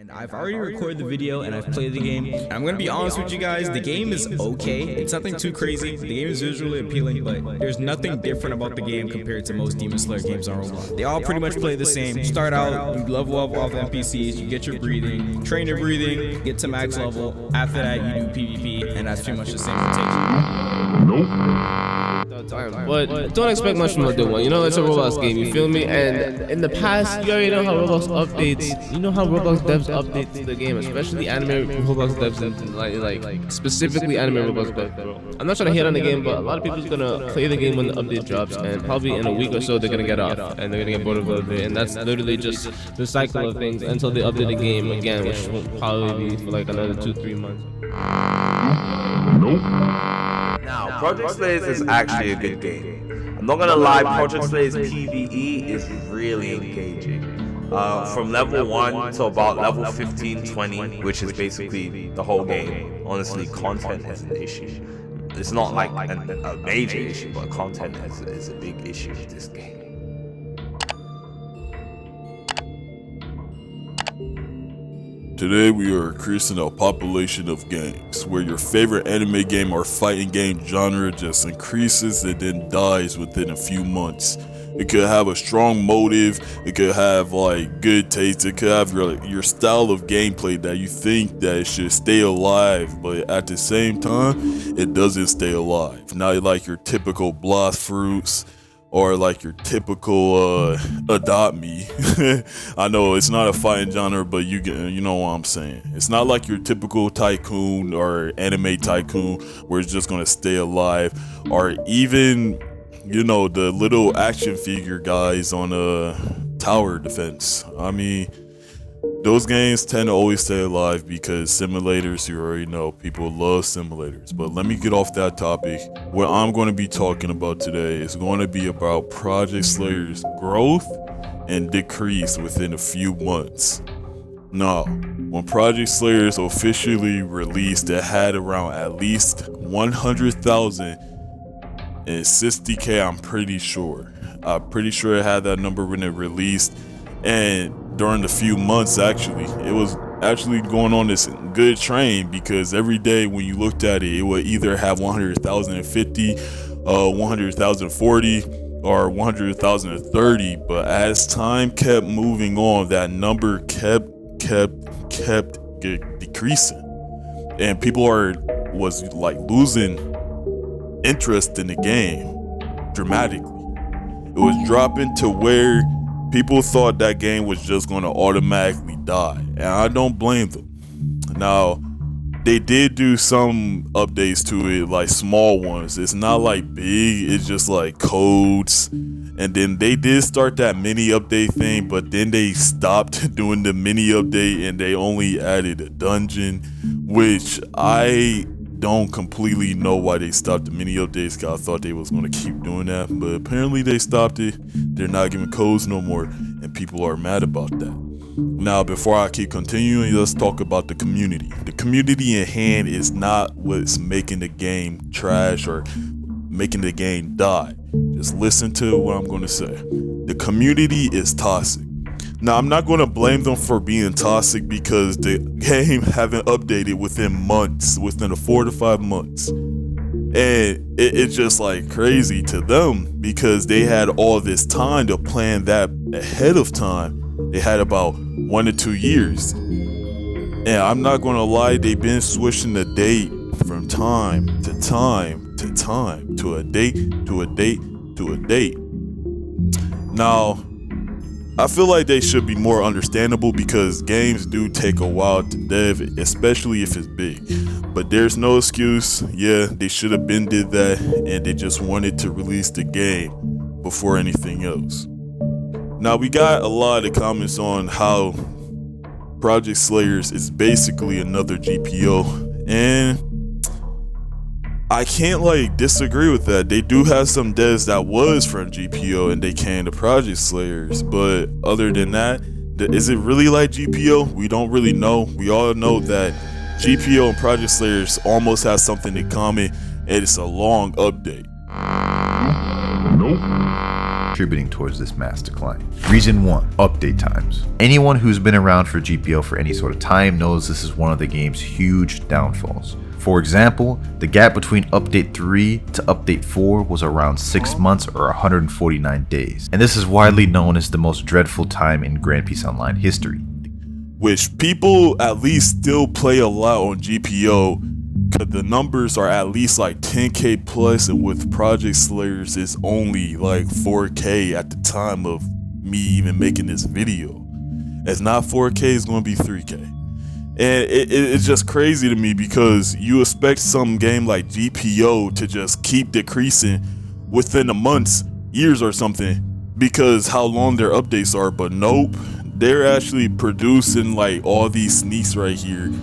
and I've already recorded the video and I've played the game. I'm gonna be honest with you guys, the game is okay. It's nothing too crazy. The game is visually appealing, but there's nothing different about the game compared to most Demon Slayer games on Roblox. They all pretty much play the same. You start out, you level up off NPCs, you get your breathing, train your breathing, get to max level. After that, you do PvP, and that's pretty much the same rotation. But don't expect much from the one. You know, it's a Roblox game, you feel me? And in the past, you already know how Roblox updates. You know how Roblox devs update the game, especially anime Roblox devs, and like specifically anime Roblox devs, bro. I'm not trying to hate on the game, but a lot of people's gonna play the game when the update drops, and probably in a week or so they're gonna get off, and they're gonna get bored of it. And that's literally just the cycle of things until they update the game again, which will probably be for like another 2-3 months. Now, Project Slayers is actually a good game. I'm not gonna lie, Project Slayers PvE is really engaging. From level 1 to about level 15-20, which is basically the whole game. Honestly, content is an issue. It's not like a major issue, but content is a big issue with this game. Today we are increasing our population of games, where your favorite anime game or fighting game genre just increases and then dies within a few months. It could have a strong motive, it could have like good taste, it could have your style of gameplay that you think that it should stay alive, but at the same time, it doesn't stay alive. Not like your typical blast fruits, or like your typical Adopt Me. I know it's not a fighting genre, but you know what I'm saying. It's not like your typical tycoon or anime tycoon where it's just gonna stay alive, or even, you know, the little action figure guys on tower defense. I mean, those games tend to always stay alive because simulators, you already know, people love simulators. But let me get off that topic. What I'm going to be talking about today is going to be about Project Slayer's growth and decrease within a few months. Now, when Project Slayer's officially released, it had around at least 100,000 and 60K, I'm pretty sure. It had that number when it released. And during the few months, actually, it was actually going on this good train, because every day when you looked at it, it would either have 100,050, 100,040, or 100,030. But as time kept moving on, that number kept decreasing, and people was like losing interest in the game dramatically. It was dropping to where people thought that game was just going to automatically die, and I don't blame them. Now, they did do some updates to it, like small ones. It's not like big, it's just like codes. And then they did start that mini update thing, but then they stopped doing the mini update and they only added a dungeon, which I don't completely know why they stopped the mini updates, because I thought they was going to keep doing that, but apparently they stopped it. They're not giving codes no more, and people are mad about that. Now, before I keep continuing, let's talk about the community. The community in hand is not what's making the game trash or making the game die. Just listen to what I'm going to say. The community is toxic. Now, I'm not going to blame them for being toxic, because the game haven't updated within months, within 4 to 5 months. And it's just like crazy to them, because they had all this time to plan that ahead of time. They had about 1 to 2 years. And I'm not going to lie, they've been switching the date from time to time to time, to a date, to a date, to a date. Now, I feel like they should be more understandable, because games do take a while to dev, especially if it's big. But there's no excuse. Yeah, they should have been did that, and they just wanted to release the game before anything else. Now, we got a lot of comments on how Project Slayers is basically another GPO, and I can't like disagree with that. They do have some devs that was from GPO and they came to Project Slayers, but other than that, is it really like GPO? We don't really know. We all know that GPO and Project Slayers almost have something in common, and it's a long update. contributing towards this mass decline. Reason 1, update times. Anyone who's been around for GPO for any sort of time knows this is one of the game's huge downfalls. For example, the gap between update 3 to update 4 was around 6 months or 149 days, and this is widely known as the most dreadful time in Grand Peace Online history. Which people at least still play a lot on GPO, because the numbers are at least like 10k plus, and with Project Slayers it's only like 4k at the time of me even making this video. It's not 4k, it's going to be 3k. And it's just crazy to me, because you expect some game like GPO to just keep decreasing within the months, years or something, because how long their updates are. But nope, they're actually producing like all these sneaks right here,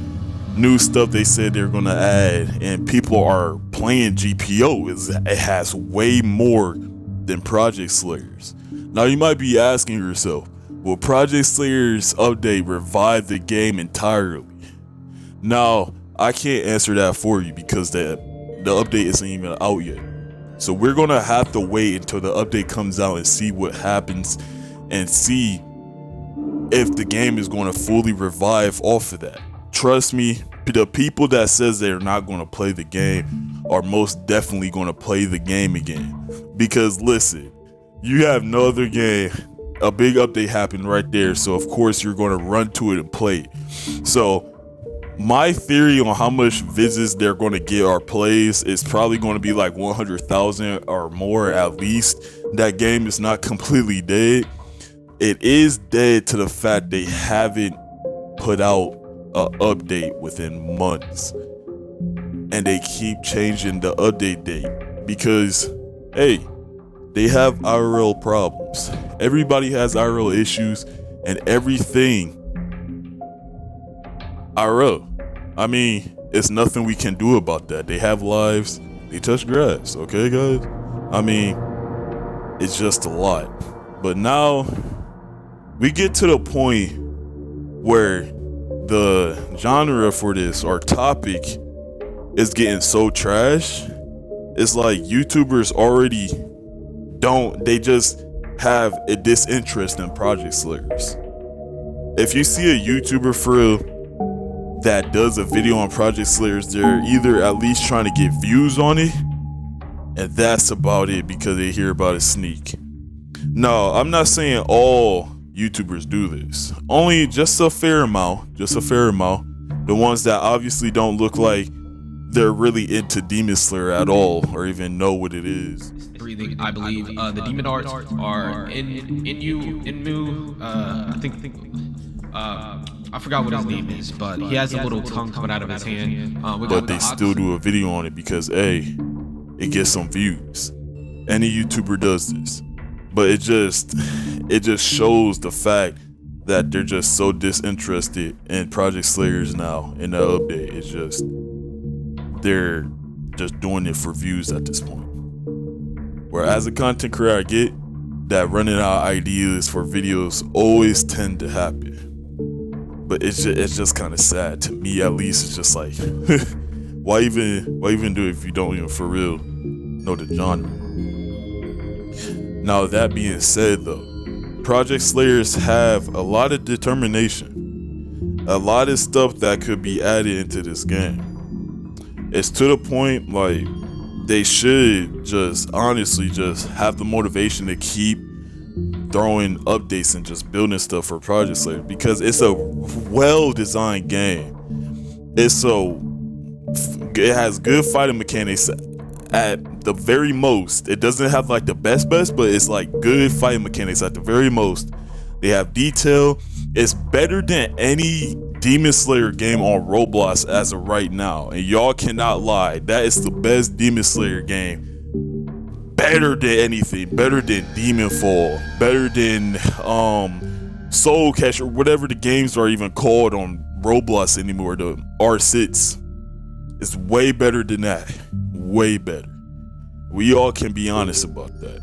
new stuff they said they're gonna add, and people are playing GPO. It has way more than Project Slayers. Now you might be asking yourself, will Project Slayers update revive the game entirely? Now, I can't answer that for you, because the update isn't even out yet. So we're gonna have to wait until the update comes out and see what happens, and see if the game is gonna fully revive off of that. Trust me, the people that says they're not gonna play the game are most definitely gonna play the game again. Because listen, you have no other game. A big update happened right there, so of course you're going to run to it and play it. So my theory on how much visits they're going to get or plays is probably going to be like 100,000 or more at least. That game is not completely dead. It is dead to the fact they haven't put out an update within months, and they keep changing the update date because, hey, they have IRL problems. Everybody has IRL issues and everything IRL. I mean, it's nothing we can do about that. They have lives, they touch grass, okay guys? I mean, it's just a lot. But now we get to the point where the genre for this, or topic, is getting so trash. It's like YouTubers already they just have a disinterest in Project Slayers. If you see a YouTuber for real that does a video on Project Slayers, they're either at least trying to get views on it, and that's about it, because they hear about a sneak. No, I'm not saying all YouTubers do this. Only just a fair amount. The ones that obviously don't look like they're really into Demon Slayer at all, or even know what it is. Breathing, I believe. The demon arts are Inmu. I forgot what his name is, but he has a little tongue coming out of his hand. But they still do a video on it because, hey, it gets some views. Any YouTuber does this, but it just shows the fact that they're just so disinterested in Project Slayers now. In the update, it's just they're just doing it for views at this point. Where as a content creator, I get that running out ideas for videos always tend to happen, but it's just kind of sad to me, at least. It's just like, why even do it if you don't even for real know the genre? Now that being said, though, Project Slayers have a lot of determination, a lot of stuff that could be added into this game. It's to the point like they should just honestly just have the motivation to keep throwing updates and just building stuff for Project Slayers, because it's a well-designed game. It has good fighting mechanics at the very most. It doesn't have like the best, but it's like good fighting mechanics at the very most. They have detail. It's better than any Demon Slayer game on Roblox as of right now, and y'all cannot lie. That is the best Demon Slayer game. Better than anything. Better than Demon Fall. Better than Soul Catcher, whatever the games are even called on Roblox anymore. The R6 is way better than that. Way better. We all can be honest about that.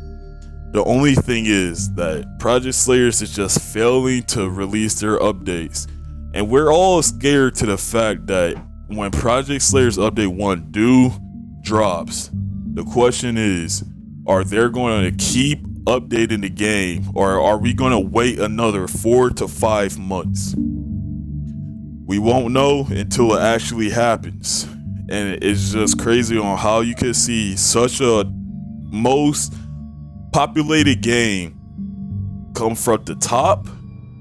The only thing is that Project Slayers is just failing to release their updates. And we're all scared to the fact that when Project Slayers Update 1 drops, the question is, are they going to keep updating the game, or are we gonna wait another 4 to 5 months? We won't know until it actually happens. And it's just crazy on how you can see such a most populated game come from the top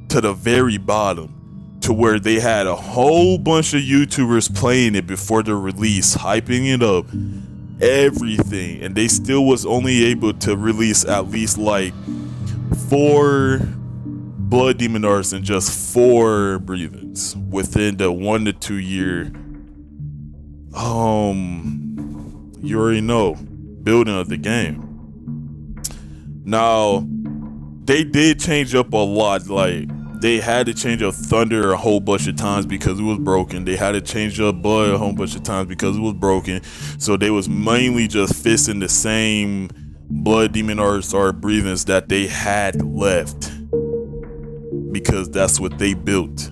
to the very bottom, to where they had a whole bunch of YouTubers playing it before the release, hyping it up, everything, and they still was only able to release at least like 4 blood demon arts and just 4 breathings within the 1 to 2 year you already know building of the game. Now they did change up a lot. Like, they had to change up Thunder a whole bunch of times because it was broken. They had to change up Blood a whole bunch of times because it was broken. So they was mainly just fixing the same blood demon arts or breathings that they had left, because that's what they built.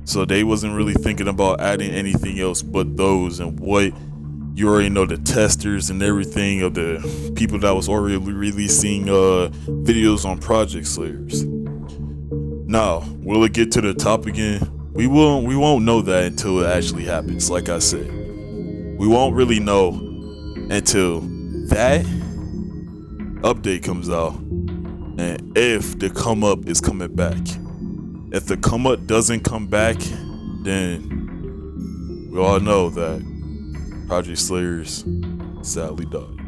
So they wasn't really thinking about adding anything else but those, and what you already know, the testers and everything of the people that was already releasing videos on Project Slayers. Now, will it get to the top again? We won't know that until it actually happens. Like I said, we won't really know until that update comes out, and if the come up is coming back. If the come up doesn't come back, then we all know that Project Slayers sadly died.